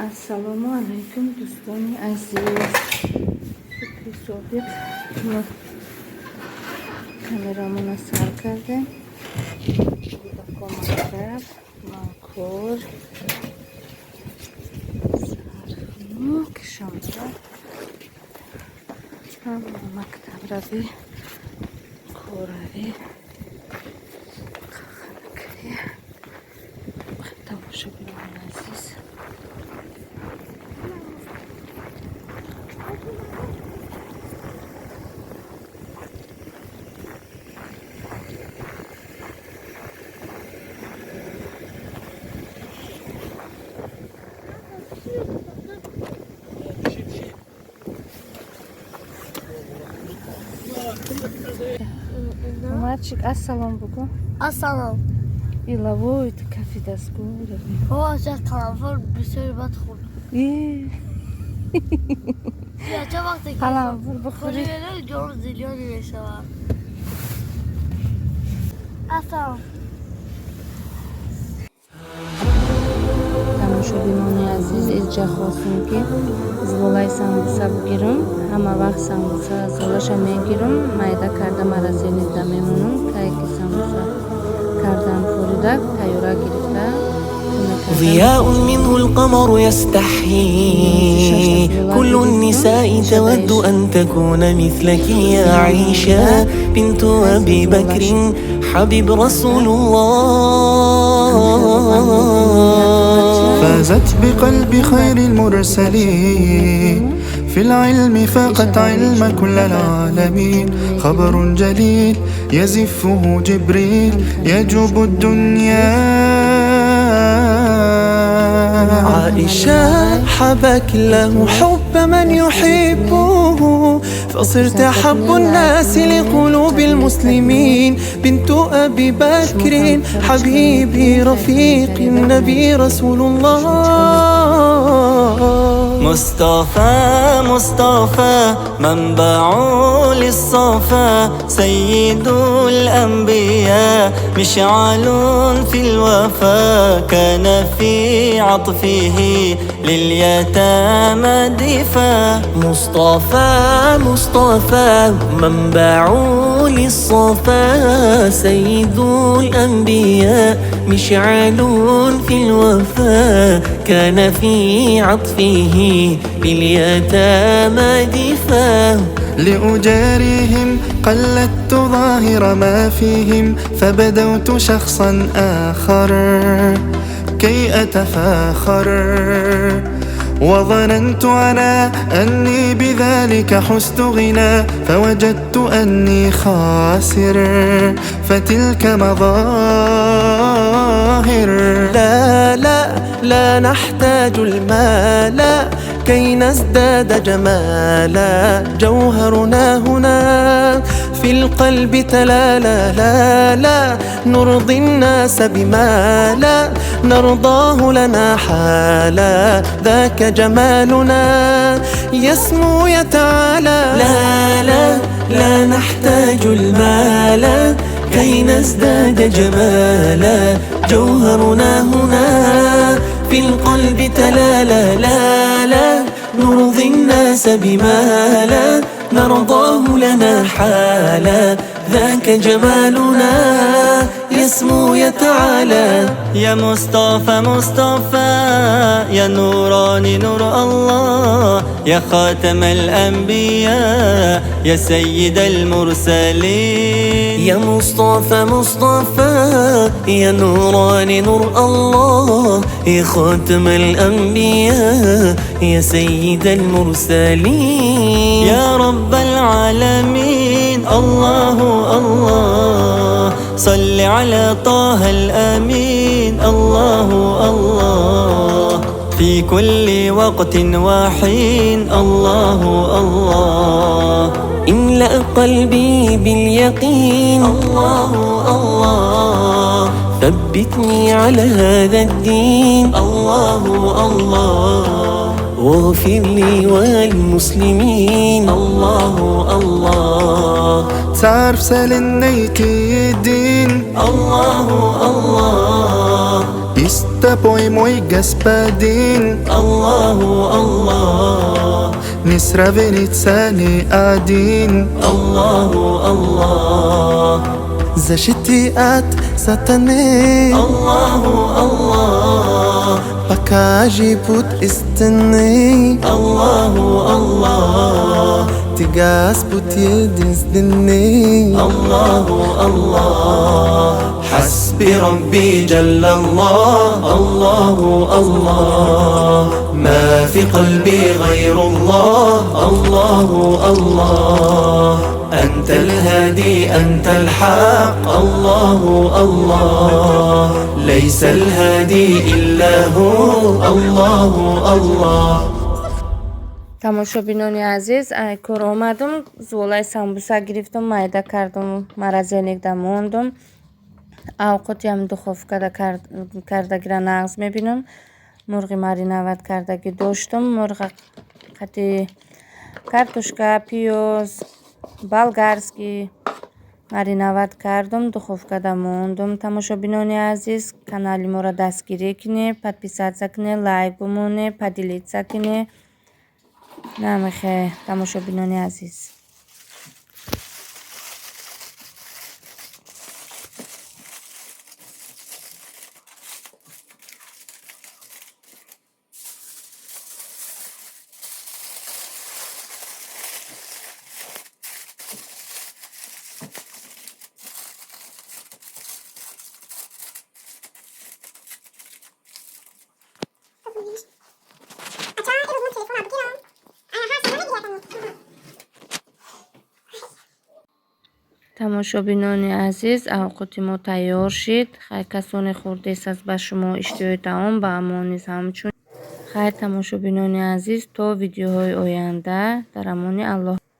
السلام علیکم دوستان عزیز. فکر صادق ما کامرامون رو سر کردیم. با مطرب منکور سرخنوک شامده هم مکتب روی کوروی خانکری تماشا بیرون عزیز. Мальчик, ассалам богу. Ассалам. Иловой, ты кафе доскура. О, сейчас калафор бисер бадхур. Я ча вақте Калафор бахури. Холи جور زیلیانی میشود. ассалам. тамошобинони азиз, изҷа хостем ки зvolаи самбуса бигирам. Ҳама вақт самбуса золаша мегирам, майда карда маразенида мемонам. Кае ки самбуса кардам фуридак, тайёра гирифта ضياء منه القمر يستحيي كل النساء تود أن تكون مثلك يا عائشة بنت أبي بكر حبيب رسول الله. فازت بقلب خير المرسلين في العلم فاقت علم كل العالمين. خبر جليل يزفه جبريل يجوب الدنيا. عائشة حبك الله حب من يحبه فصرت أحب الناس لقلوب المسلمين. بنت أبي بكر حبيبي رفيق النبي رسول الله. مصطفى مصطفى منبع للصفا سيد الأنبياء مشعل في الوفا كان في عطفه لليتامى دفا. مصطفى مصطفى منبع للصفا سيد الأنبياء مشعل في الوفا كان في عطفه باليتامى دفا. لأجاريهم قلدت ظاهر ما فيهم فبدوت شخصا آخر كي أتفاخر. وظننت أنا أني بذلك حزت غنى فوجدت أني خاسر فتلك مظاهر. لا لا لا نحتاج المال كي نزداد جمالا. جوهرنا هنا في القلب تلالا. لا لا نرضي الناس بما لا نرضاه لنا حالا. ذاك جمالنا يسمو يتعالى. لا لا لا نحتاج المال كي نزداد جمالا. جوهرنا هنا في القلب تلالا. لا لا نرضي الناس بما لا نرضاه لنا حالا. ذاك جمالنا يسمو يتعالى. يا مصطفى مصطفى يا نوراني نور الله يا خاتم الأنبياء يا سيد المرسلين. يا مصطفى مصطفى يا نوراني نور الله يا خاتم الأنبياء يا سيد المرسلين. يا رب العالمين الله الله صل على طه الأمين الله الله في كل وقت وحين الله الله. املأ قلبي باليقين الله الله ثبتني على هذا الدين الله الله واغفر لي والمسلمين الله الله. تعرف سالنيتي الدين الله الله Tapoi moi gaspadin Allahu Allah, Nisraveni tsani adin Allahu Allah, Zashiti at satane Allahu Allah, Pakaji put istene Allahu Allah, Tigas put yedins dinne الله الله. حسبي ربي جل الله، الله الله. ما في قلبي غير الله، الله الله. أنت الهادي أنت الحق، الله الله. ليس الهادي إلا هو، الله الله. тамошобинони азиз, кор омадум, зулай самбуса гирифтум, майда кардум, маразенигда мондум. Авқотиам духовкада кардагира нағз мебинам. Мурғи маринават кардаги доштум. Мурға қати картошка, пиёз, болгарский маринават кардум, духовкада мондум. Тамошобинони азиз, канали мора дастгирӣ кине, подписатсия кине, лайк бумоне, падилитсия кине. намехе тамошобинони азиз. тамошобинони азиз, авқоти мо тайёр шид. Хайр касоне хурдесаз ба шумо иштиёи таом ба амониз ҳамчун. Хайр тамошобинони азиз, то видеоҳои оянда дар амони Аллоҳ.